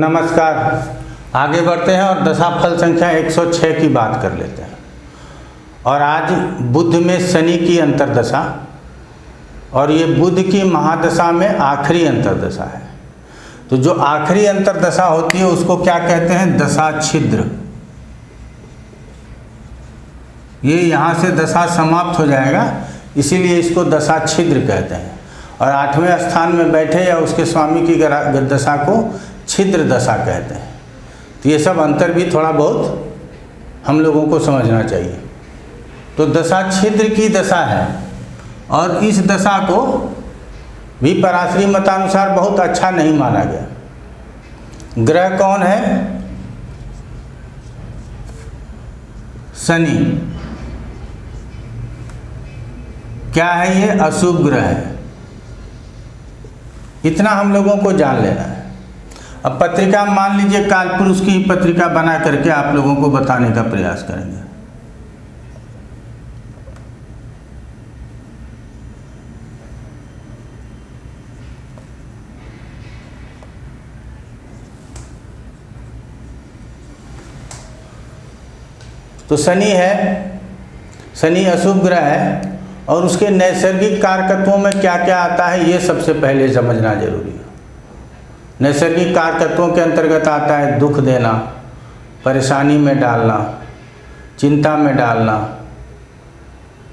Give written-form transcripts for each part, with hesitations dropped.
नमस्कार। आगे बढ़ते हैं और दशाफल संख्या 106 की बात कर लेते हैं। और आज बुध में शनि की अंतर्दशा, और ये बुध की महादशा में आखिरी अंतर्दशा है। तो जो आखिरी अंतर्दशा होती है उसको क्या कहते हैं? दशा छिद्र। ये यहाँ से दशा समाप्त हो जाएगा, इसीलिए इसको दशा छिद्र कहते हैं। और 8वें स्थान में बैठे या उसके स्वामी की दशा को छिद्र दशा कहते हैं। तो ये सब अंतर भी थोड़ा बहुत हम लोगों को समझना चाहिए। तो दशा छिद्र की दशा है, और इस दशा को भी पराशरी मतानुसार बहुत अच्छा नहीं माना गया। ग्रह कौन है? शनि। क्या है ये? अशुभ ग्रह है। इतना हम लोगों को जान लेना है। अब पत्रिका मान लीजिए कालपुरुष की पत्रिका बना करके आप लोगों को बताने का प्रयास करेंगे। तो शनि है, शनि अशुभ ग्रह है, और उसके नैसर्गिक कारकत्वों में क्या क्या आता है ये सबसे पहले समझना जरूरी है। नैसर्गिक कारकत्वों के अंतर्गत आता है दुख देना, परेशानी में डालना, चिंता में डालना,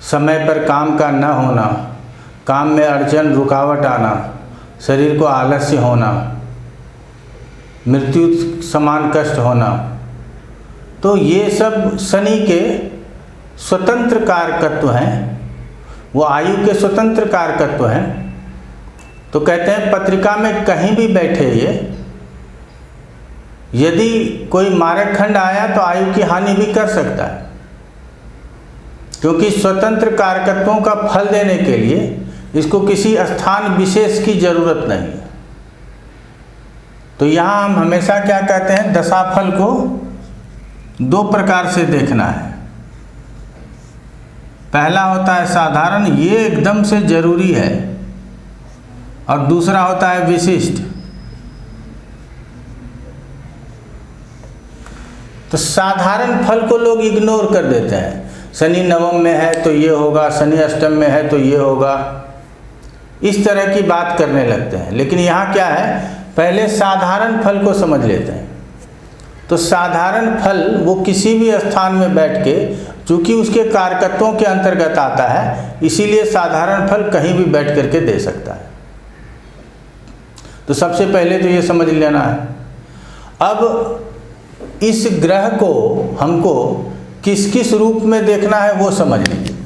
समय पर काम का न होना, काम में अड़चन रुकावट आना, शरीर को आलस्य होना, मृत्यु समान कष्ट होना। तो ये सब शनि के स्वतंत्र कारकत्व हैं, वो आयु के स्वतंत्र कारकत्व हैं। तो कहते हैं पत्रिका में कहीं भी बैठे ये, यदि कोई मारक खंड आया तो आयु की हानि भी कर सकता है, क्योंकि स्वतंत्र कारकत्वों का फल देने के लिए इसको किसी स्थान विशेष की जरूरत नहीं है। तो यहाँ हम हमेशा क्या कहते हैं, दशाफल को दो प्रकार से देखना है। पहला होता है साधारण, ये एकदम से जरूरी है, और दूसरा होता है विशिष्ट। तो साधारण फल को लोग इग्नोर कर देते हैं। शनि नवम में है तो ये होगा, शनि अष्टम में है तो ये होगा, इस तरह की बात करने लगते हैं। लेकिन यहाँ क्या है, पहले साधारण फल को समझ लेते हैं। तो साधारण फल वो किसी भी स्थान में बैठ के, चूँकि उसके कारकत्वों के अंतर्गत आता है, इसीलिए साधारण फल कहीं भी बैठ करके दे सकता है। तो सबसे पहले तो ये समझ लेना है। अब इस ग्रह को हमको किस किस रूप में देखना है वो समझ लीजिए।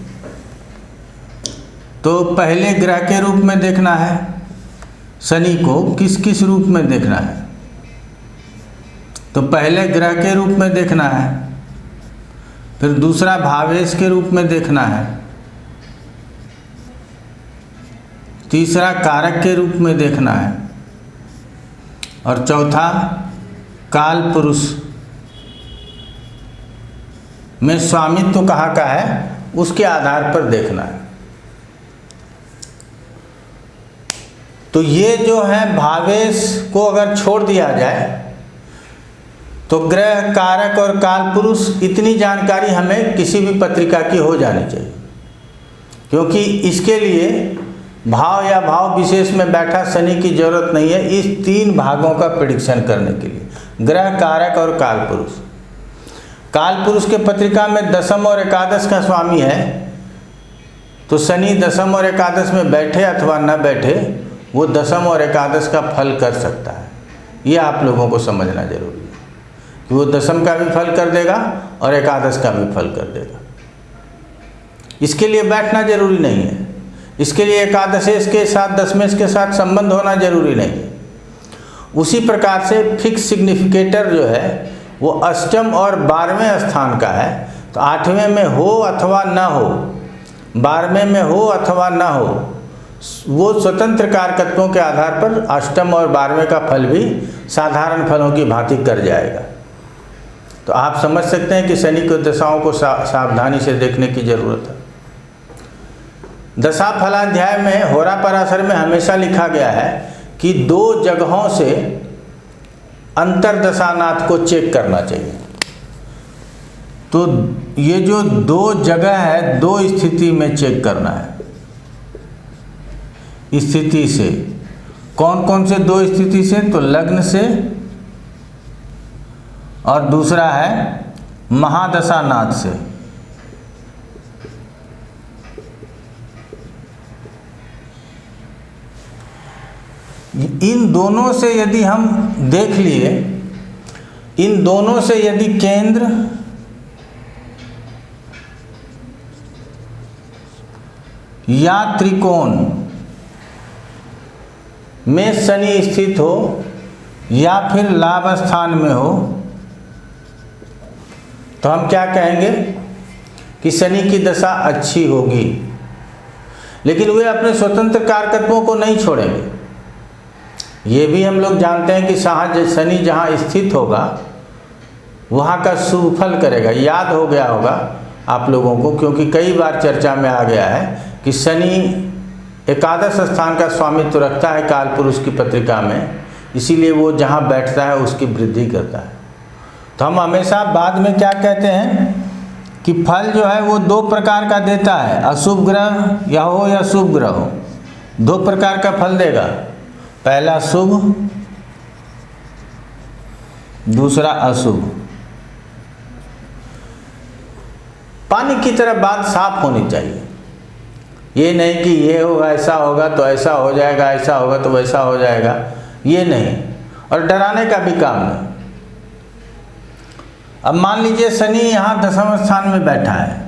तो पहले ग्रह के रूप में देखना है, शनि को किस किस रूप में देखना है। तो पहले ग्रह के रूप में देखना है, फिर दूसरा भावेश के रूप में देखना है, तीसरा कारक के रूप में देखना है, और चौथा काल पुरुष में स्वामित्व कहाँ का है उसके आधार पर देखना है। तो ये जो है भावेश को अगर छोड़ दिया जाए तो ग्रह, कारक और काल पुरुष, इतनी जानकारी हमें किसी भी पत्रिका की हो जानी चाहिए, क्योंकि इसके लिए भाव या भाव विशेष में बैठा शनि की जरूरत नहीं है। इस 3 भागों का प्रेडिक्शन करने के लिए ग्रह, कारक और काल पुरुष। काल पुरुष के पत्रिका में दशम और एकादश का स्वामी है, तो शनि दशम और एकादश में बैठे अथवा न बैठे वो दशम और एकादश का फल कर सकता है। ये आप लोगों को समझना जरूरी है कि वो दशम का भी फल कर देगा और एकादश का भी फल कर देगा। इसके लिए बैठना जरूरी नहीं है, इसके लिए एकादशेश के साथ दशमेश के साथ संबंध होना जरूरी नहीं है। उसी प्रकार से फिक्स सिग्निफिकेटर जो है वो अष्टम और 12वें स्थान का है। तो 8वें में हो अथवा न हो, 12वें में हो अथवा न हो, वो स्वतंत्र कारकत्वों के आधार पर अष्टम और 12वें का फल भी साधारण फलों की भांति कर जाएगा। तो आप समझ सकते हैं कि शनि की दशाओं को सावधानी से देखने की जरूरत है। दशा फलाध्याय में होरा पराशर में हमेशा लिखा गया है कि 2 जगहों से अंतर्दशानाथ को चेक करना चाहिए। तो ये जो 2 जगह है, 2 स्थिति में चेक करना है। स्थिति से कौन कौन से 2 स्थिति से? तो लग्न से, और दूसरा है महादशानाथ से। इन दोनों से यदि हम देख लिए, इन दोनों से यदि केंद्र या त्रिकोण में शनि स्थित हो या फिर लाभ स्थान में हो, तो हम क्या कहेंगे कि शनि की दशा अच्छी होगी। लेकिन वे अपने स्वतंत्र कारकत्वों को नहीं छोड़ेंगे। ये भी हम लोग जानते हैं कि शनि जहाँ स्थित होगा वहाँ का शुभ फल करेगा। याद हो गया होगा आप लोगों को, क्योंकि कई बार चर्चा में आ गया है कि शनि एकादश स्थान का स्वामित्व रखता है कालपुरुष की पत्रिका में, इसीलिए वो जहाँ बैठता है उसकी वृद्धि करता है। तो हम हमेशा बाद में क्या कहते हैं कि फल जो है वो 2 प्रकार का देता है, अशुभ ग्रह या हो या शुभ ग्रह हो, 2 प्रकार का फल देगा। पहला शुभ, दूसरा अशुभ। पानी की तरह बात साफ होनी चाहिए। ये नहीं कि ये होगा ऐसा होगा तो ऐसा हो जाएगा, ऐसा होगा तो वैसा हो जाएगा, ये नहीं। और डराने का भी काम नहीं। अब मान लीजिए शनि यहाँ 10वें स्थान में बैठा है,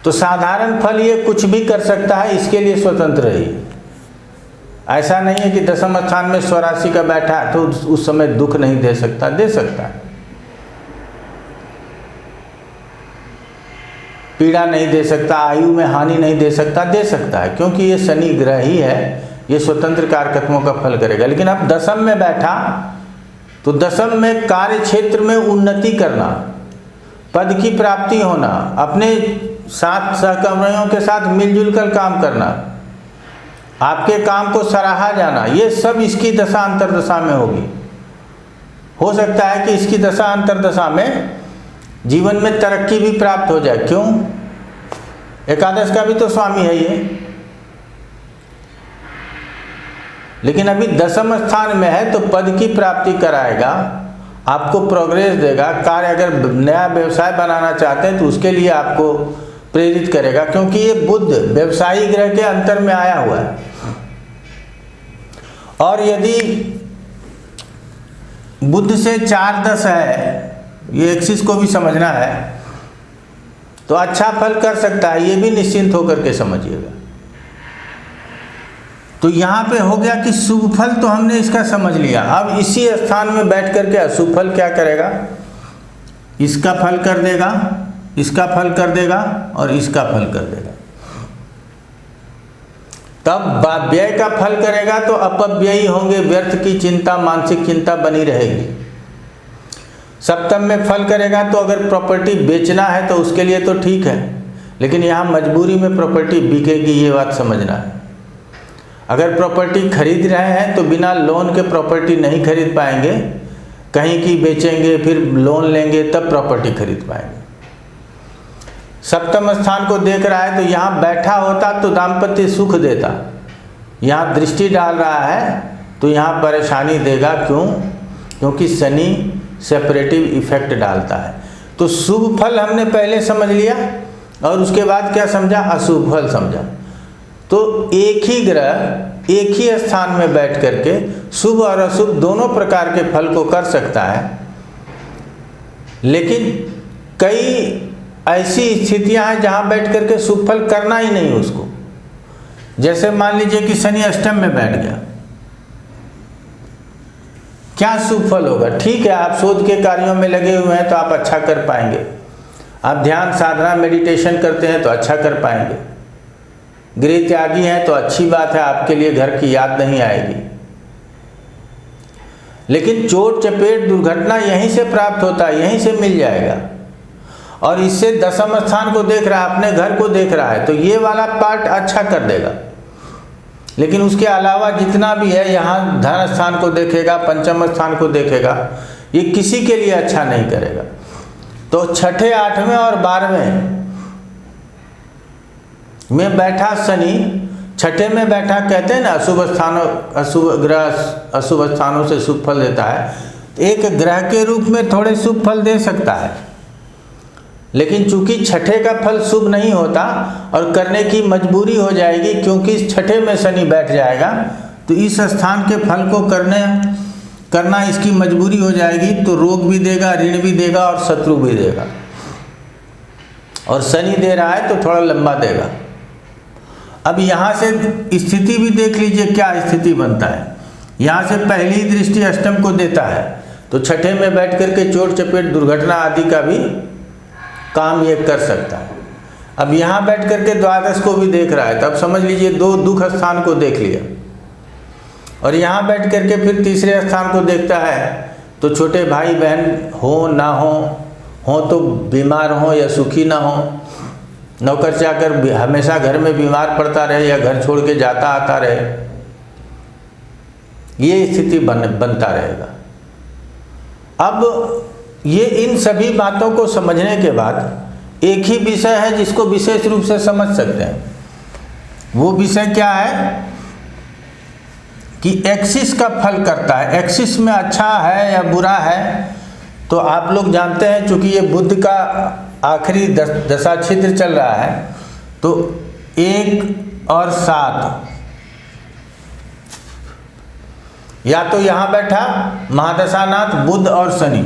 तो साधारण फल ये कुछ भी कर सकता है, इसके लिए स्वतंत्र रहिए। ऐसा नहीं है कि 10वें स्थान में स्वराशि का बैठा है तो उस समय दुख नहीं दे सकता, दे सकता है। पीड़ा नहीं दे सकता, आयु में हानि नहीं दे सकता, दे सकता है, क्योंकि ये शनि ग्रह ही है, ये स्वतंत्र कारकत्वों का फल करेगा। लेकिन अब 10वीं में बैठा तो 10वीं में कार्य क्षेत्र में उन्नति करना, पद की प्राप्ति होना, अपने साथ सहकर्मियों के साथ मिलजुल कर काम करना, आपके काम को सराहा जाना, ये सब इसकी दशा अंतर्दशा में होगी। हो सकता है कि इसकी दशा अंतर्दशा में जीवन में तरक्की भी प्राप्त हो जाए। क्यों? एकादश का भी तो स्वामी है ये। लेकिन अभी 10वें स्थान में है तो पद की प्राप्ति कराएगा, आपको प्रोग्रेस देगा। कार्य अगर नया व्यवसाय बनाना चाहते हैं तो उसके लिए आपको प्रेरित करेगा, क्योंकि ये बुध व्यवसायी ग्रह के अंतर में आया हुआ है। और यदि बुध से 4-10 है, ये एक्सिस को भी समझना है, तो अच्छा फल कर सकता है, ये भी निश्चिंत होकर के समझिएगा। तो यहाँ पे हो गया कि शुभ फल तो हमने इसका समझ लिया। अब इसी स्थान में बैठ करके अशुभ फल क्या करेगा? इसका फल कर देगा, इसका फल कर देगा और इसका फल कर देगा। तब व्यय का फल करेगा तो अपव्ययी होंगे, व्यर्थ की चिंता, मानसिक चिंता बनी रहेगी। सप्तम में फल करेगा तो अगर प्रॉपर्टी बेचना है तो उसके लिए तो ठीक है, लेकिन यहाँ मजबूरी में प्रॉपर्टी बिकेगी, ये बात समझना है। अगर प्रॉपर्टी खरीद रहे हैं तो बिना लोन के प्रॉपर्टी नहीं खरीद पाएंगे, कहीं की बेचेंगे फिर लोन लेंगे तब प्रॉपर्टी खरीद पाएंगे। सप्तम स्थान को देख रहा है तो यहाँ बैठा होता तो दाम्पत्य सुख देता, यहाँ दृष्टि डाल रहा है तो यहाँ परेशानी देगा। क्यों? क्योंकि शनि सेपरेटिव इफेक्ट डालता है। तो शुभ फल हमने पहले समझ लिया और उसके बाद क्या समझा? अशुभ फल समझा। तो एक ही ग्रह एक ही स्थान में बैठ करके शुभ और अशुभ दोनों प्रकार के फल को कर सकता है। लेकिन कई ऐसी स्थितियां हैं जहां बैठ करके शुभ फल करना ही नहीं उसको। जैसे मान लीजिए कि शनि अष्टम में बैठ गया, क्या शुभ फल होगा? ठीक है, आप शोध के कार्यों में लगे हुए हैं तो आप अच्छा कर पाएंगे, आप ध्यान साधना मेडिटेशन करते हैं तो अच्छा कर पाएंगे, गृह त्यागी हैं तो अच्छी बात है, आपके लिए घर की याद नहीं आएगी। लेकिन चोट चपेट दुर्घटना यहीं से प्राप्त होता है, यहीं से मिल जाएगा। और इससे 10वें स्थान को देख रहा है, अपने घर को देख रहा है, तो ये वाला पार्ट अच्छा कर देगा। लेकिन उसके अलावा जितना भी है, यहाँ धन स्थान को देखेगा, पंचम स्थान को देखेगा, ये किसी के लिए अच्छा नहीं करेगा। तो छठे, आठवें और 12वें में बैठा शनि, छठे में बैठा कहते हैं ना अशुभ स्थानों, अशुभ ग्रह अशुभ स्थानों से शुभ फल देता है। तो एक ग्रह के रूप में थोड़े शुभ फल दे सकता है, लेकिन चूंकि छठे का फल शुभ नहीं होता और करने की मजबूरी हो जाएगी, क्योंकि छठे में शनि बैठ जाएगा, तो इस स्थान के फल को करना इसकी मजबूरी हो जाएगी। तो रोग भी देगा, ऋण भी देगा और शत्रु भी देगा। और शनि दे रहा है तो थोड़ा लंबा देगा। अब यहाँ से स्थिति भी देख लीजिए क्या स्थिति बनता है। यहाँ से पहली दृष्टि अष्टम को देता है, तो छठे में बैठ करके चोट चपेट दुर्घटना आदि का भी काम ये कर सकता है। अब यहाँ बैठ करके द्वादश को भी देख रहा है, तो अब समझ लीजिए 2 दुख स्थान को देख लिया। और यहाँ बैठ करके फिर तीसरे स्थान को देखता है, तो छोटे भाई बहन हो ना हो तो बीमार हो या सुखी ना हो, नौकर चाकर हमेशा घर में बीमार पड़ता रहे या घर छोड़ के जाता आता रहे, ये स्थिति बनता रहेगा। अब ये इन सभी बातों को समझने के बाद एक ही विषय है जिसको विशेष रूप से समझ सकते हैं। वो विषय क्या है कि एक्सिस का फल करता है। एक्सिस में अच्छा है या बुरा है, तो आप लोग जानते हैं, चूंकि ये बुध का आखिरी दशा छिद्र चल रहा है, तो 1 और 7, या तो यहाँ बैठा महादशानाथ बुध और शनि,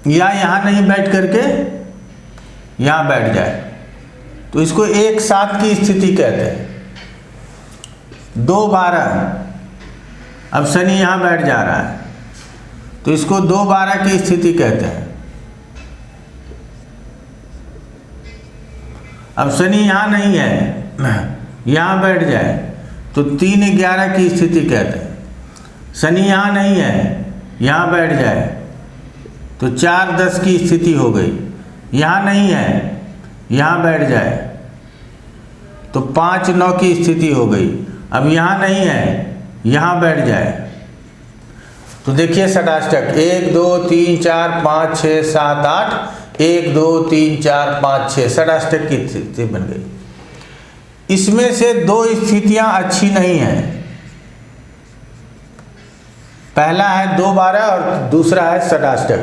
या यहाँ नहीं बैठ करके यहाँ बैठ जाए, तो इसको 1-7 की स्थिति कहते हैं। 2-12, अब शनि यहाँ बैठ जा रहा है, तो इसको 2-12 की स्थिति कहते हैं। अब शनि यहाँ नहीं है, यहाँ बैठ जाए तो 3-11 की स्थिति कहते हैं। शनि यहाँ नहीं है, यहाँ बैठ जाए तो 4-10 की स्थिति हो गई। यहाँ नहीं है, यहाँ बैठ जाए तो 5-9 की स्थिति हो गई। अब यहाँ नहीं है, यहाँ बैठ जाए तो देखिए षडाष्टक 1 2 3 4 5 6 7 8, 1 2 3 4 5 6 षडाष्टक की स्थिति बन गई। इसमें से 2 स्थितियां अच्छी नहीं हैं। पहला है 2-12 और दूसरा है षडाष्टक।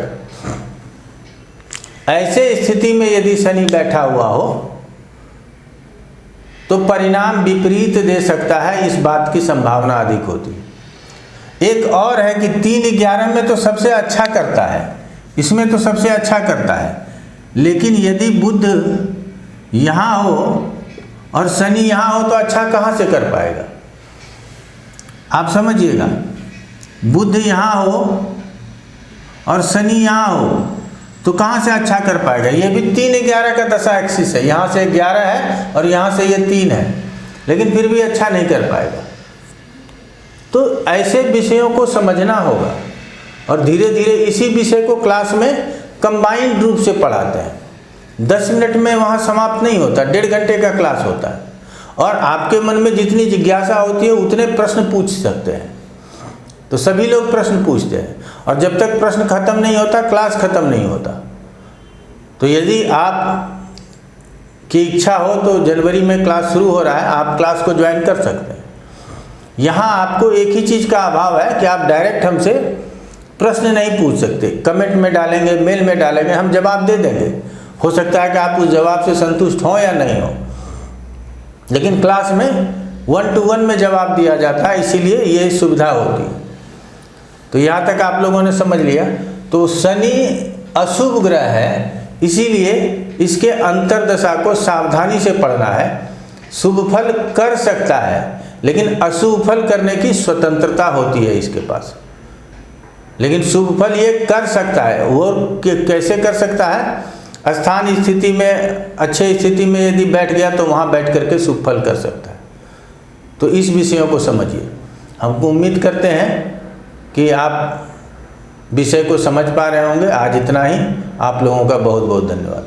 ऐसे स्थिति में यदि शनि बैठा हुआ हो तो परिणाम विपरीत दे सकता है, इस बात की संभावना अधिक होती है। एक और है कि 3-11 में तो सबसे अच्छा करता है, इसमें तो सबसे अच्छा करता है, लेकिन यदि बुध यहाँ हो और शनि यहाँ हो तो अच्छा कहाँ से कर पाएगा? आप समझिएगा, बुध यहाँ हो और शनि यहाँ हो तो कहाँ से अच्छा कर पाएगा? ये भी 3-11 का दशा एक्सिस है, यहाँ से 11 है और यहाँ से ये 3 है, लेकिन फिर भी अच्छा नहीं कर पाएगा। तो ऐसे विषयों को समझना होगा और धीरे धीरे इसी विषय को क्लास में कंबाइंड रूप से पढ़ाते हैं। 10 मिनट में वहाँ समाप्त नहीं होता, 1.5 घंटे का क्लास होता है और आपके मन में जितनी जिज्ञासा होती है उतने प्रश्न पूछ सकते हैं। तो सभी लोग प्रश्न पूछते हैं और जब तक प्रश्न खत्म नहीं होता क्लास खत्म नहीं होता। तो यदि आप की इच्छा हो तो जनवरी में क्लास शुरू हो रहा है, आप क्लास को ज्वाइन कर सकते हैं। यहाँ आपको एक ही चीज़ का अभाव है कि आप डायरेक्ट हमसे प्रश्न नहीं पूछ सकते। कमेंट में डालेंगे, मेल में डालेंगे, हम जवाब दे देंगे। हो सकता है कि आप उस जवाब से संतुष्ट हों या नहीं हो, लेकिन क्लास में 1-to-1 में जवाब दिया जाता है, इसीलिए ये सुविधा होती है। तो यहाँ तक आप लोगों ने समझ लिया। तो शनि अशुभ ग्रह है, इसीलिए इसके अंतर्दशा को सावधानी से पढ़ना है। शुभ फल कर सकता है, लेकिन अशुभ फल करने की स्वतंत्रता होती है इसके पास। लेकिन शुभ फल ये कर सकता है। वो कैसे कर सकता है? स्थान स्थिति में, अच्छे स्थिति में यदि बैठ गया तो वहाँ बैठ करके शुभ फल कर सकता है। तो इस विषयों को समझिए। हमको उम्मीद करते हैं कि आप विषय को समझ पा रहे होंगे। आज इतना ही। आप लोगों का बहुत बहुत धन्यवाद।